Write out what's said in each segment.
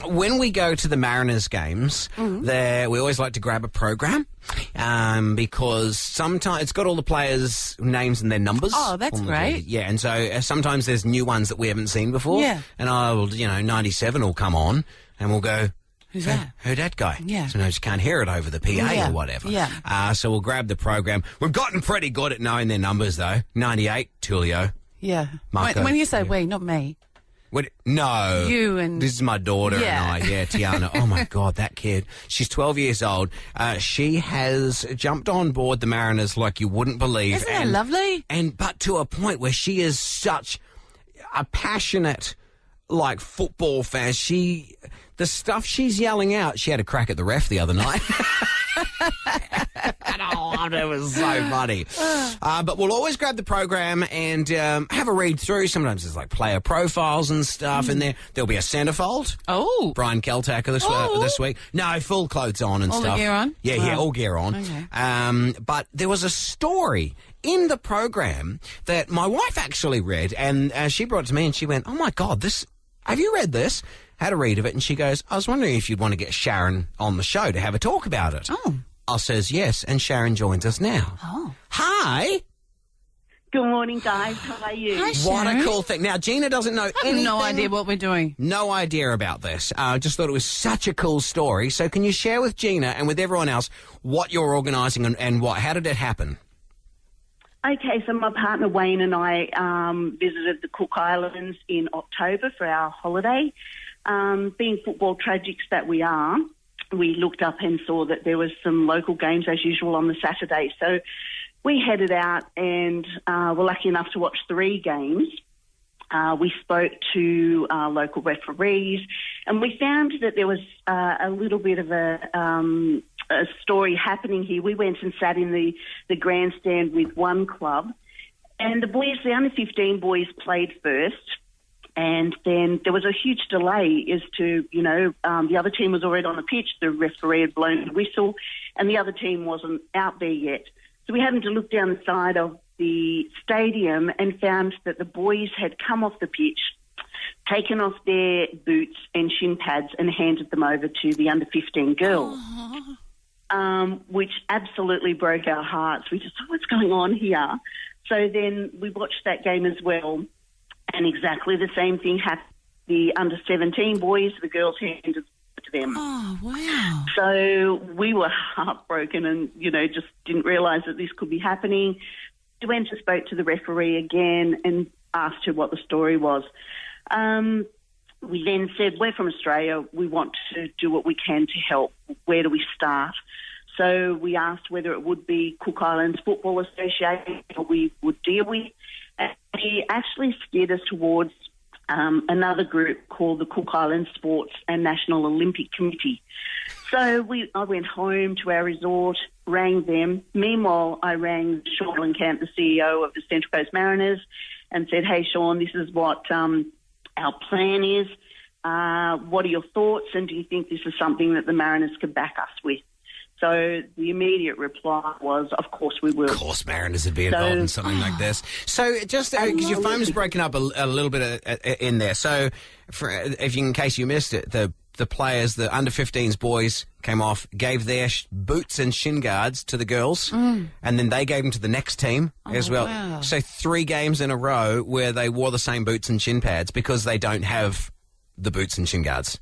when we go to the Mariners games, we always like to grab a program because sometimes it's got all the players' names and their numbers. Oh, that's great. Yeah, and so sometimes there's new ones that we haven't seen before. Yeah. And 97 will come on and we'll go, Who's that? Who that guy? Yeah. So no, just can't hear it over the PA or whatever. Yeah. So we'll grab the program. We've gotten pretty good at knowing their numbers, though. 98, Tulio. Yeah. Marco. When you say we, not me. No. You and... This is my daughter and I. Yeah, Tiana. Oh, my God, that kid. She's 12 years old. She has jumped on board the Mariners like you wouldn't believe. Isn't that lovely? But to a point where she is such a passionate, football fan. The stuff she's yelling out, she had a crack at the ref the other night. It was so funny. But we'll always grab the program and have a read through. Sometimes there's player profiles and stuff in there. There'll be a centrefold. Oh. Brian Keltacker this week. No, full clothes on and stuff. All gear on? Yeah, all gear on. Okay. But there was a story in the program that my wife actually read, and she brought it to me and she went, oh, my God, have you read this? Had a read of it, and she goes, I was wondering if you'd want to get Sharon on the show to have a talk about it. Oh. I says yes, and Sharon joins us now. Oh. Hi. Good morning, guys. How are you? Hi, What Sharon. a cool thing. Now, Gina doesn't know anything. I have no idea what we're doing. No idea about this. Just thought it was such a cool story. So can you share with Gina and with everyone else what you're organising and how did it happen? Okay, so my partner Wayne and I visited the Cook Islands in October for our holiday. Being football tragics that we are, we looked up and saw that there was some local games as usual on the Saturday. So we headed out and were lucky enough to watch 3 games. We spoke to local referees and we found that there was a little bit of a story happening here. We went and sat in the grandstand with one club and the under-15 boys played first. And then there was a huge delay as to, the other team was already on the pitch, the referee had blown the whistle, and the other team wasn't out there yet. So we happened to look down the side of the stadium and found that the boys had come off the pitch, taken off their boots and shin pads and handed them over to the under-15 girls, which absolutely broke our hearts. We just thought, what's going on here? So then we watched that game as well. And exactly the same thing happened. The under-17 boys, the girls handed to them. Oh, wow. So we were heartbroken and, just didn't realise that this could be happening. We went and spoke to the referee again and asked her what the story was. We then said, we're from Australia. We want to do what we can to help. Where do we start? So we asked whether it would be Cook Islands Football Association or we would deal with. And he actually steered us towards another group called the Cook Islands Sports and National Olympic Committee. So I went home to our resort, rang them. Meanwhile, I rang Sean Camp, the CEO of the Central Coast Mariners, and said, hey, Sean, this is what our plan is. What are your thoughts, and do you think this is something that the Mariners could back us with? So the immediate reply was, of course we will. Of course Mariners would be involved in something like this. So just because your phone's broken up a little bit in there. So in case you missed it, the players, the under-15s boys came off, gave their boots and shin guards to the girls, and then they gave them to the next team as well. Wow. So 3 games in a row where they wore the same boots and shin pads because they don't have the boots and shin guards.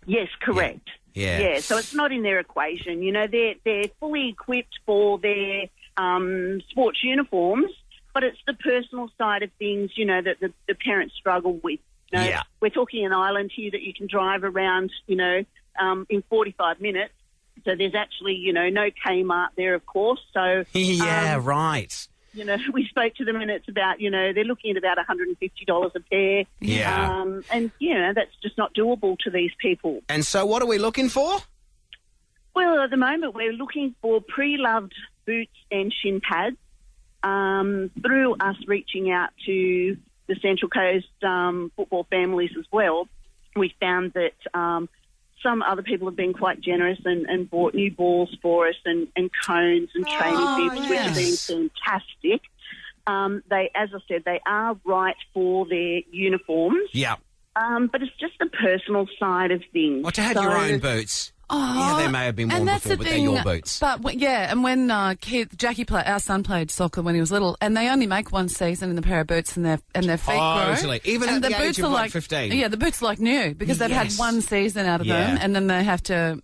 Yes, correct. Yeah. So it's not in their equation. They're fully equipped for their sports uniforms, but it's the personal side of things, that the parents struggle with. Yeah. We're talking an island here that you can drive around, in 45 minutes. So there's actually, no Kmart there, of course. So right. We spoke to them and it's about, they're looking at about $150 a pair. Yeah. And, that's just not doable to these people. And so what are we looking for? Well, at the moment we're looking for pre-loved boots and shin pads through us reaching out to the Central Coast football families as well. We found that some other people have been quite generous and bought new balls for us and cones and training bibs, which have been fantastic. As I said, they are right for their uniforms. Yeah. But it's just the personal side of things. Or to have your own boots. Oh, Yeah, they may have been worn and that's before, the but thing, they're your boots. But and when Jackie our son played soccer when he was little, and they only make one season in the pair of boots, and their feet grow. Totally. Even and at the age of like 15. Yeah, the boots are like new because they've had one season out of them, and then they have to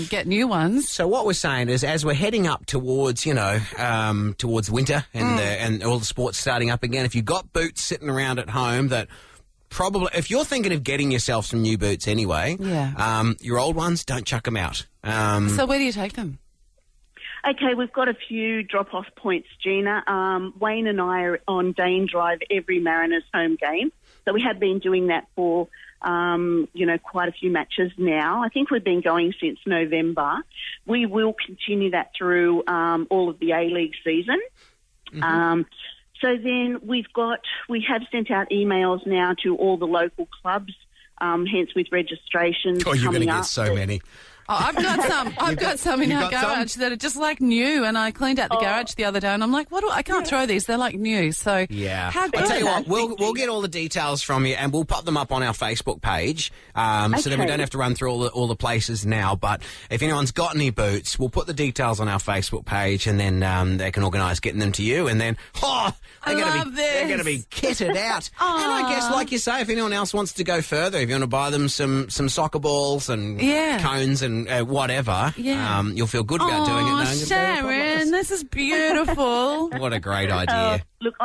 get new ones. So what we're saying is, as we're heading up towards, towards winter and all the sports starting up again, if you've got boots sitting around at home that probably, if you're thinking of getting yourself some new boots anyway, your old ones, don't chuck them out. So where do you take them? Okay, we've got a few drop-off points, Gina. Wayne and I are on Dane Drive every Mariners home game. So we have been doing that for, quite a few matches now. I think we've been going since November. We will continue that through all of the A-League season. Mm-hmm. So then we have sent out emails now to all the local clubs, hence with registrations. Oh, you're going to coming get up. so many. Oh, I've got some. I've got some in our garage that are just like new, and I cleaned out the garage the other day, and I'm like, I can't throw these. They're like new. So how good. I'll tell you what, we'll get all the details from you, and we'll pop them up on our Facebook page, so then we don't have to run through all the places now. But if anyone's got any boots, we'll put the details on our Facebook page, and then they can organise getting them to you, and then they're going to be kitted out. And I guess, like you say, if anyone else wants to go further, if you want to buy them some soccer balls and cones and whatever, you'll feel good about doing it. Oh, Sharon, this is beautiful. What a great idea. Look,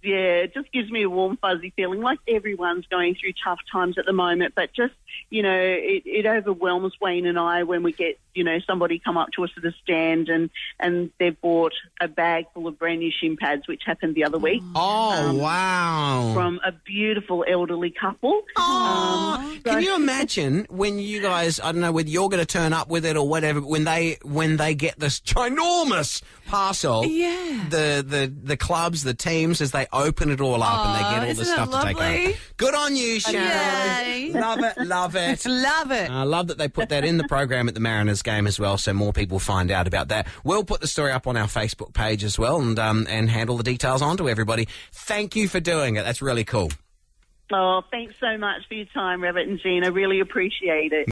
it just gives me a warm, fuzzy feeling, like everyone's going through tough times at the moment, but just, it overwhelms Wayne and I when we get, somebody come up to us at the stand and they've bought a bag full of brand new shin pads, which happened the other week. Oh, wow. From a beautiful elderly couple. Can you imagine when you guys, I don't know whether you're going to turn up with it or whatever, when they get this ginormous parcel, the clubs, the teams, as they open it all up and they get all the stuff to take home. Good on you, Sharon. Yay. Love it. Love it. I love that they put that in the program at the Mariners game as well, so more people find out about that. We'll put the story up on our Facebook page as well and hand all the details on to everybody. Thank you for doing it. That's really cool. Oh, thanks so much for your time, Rabbit and Gina. Really appreciate it.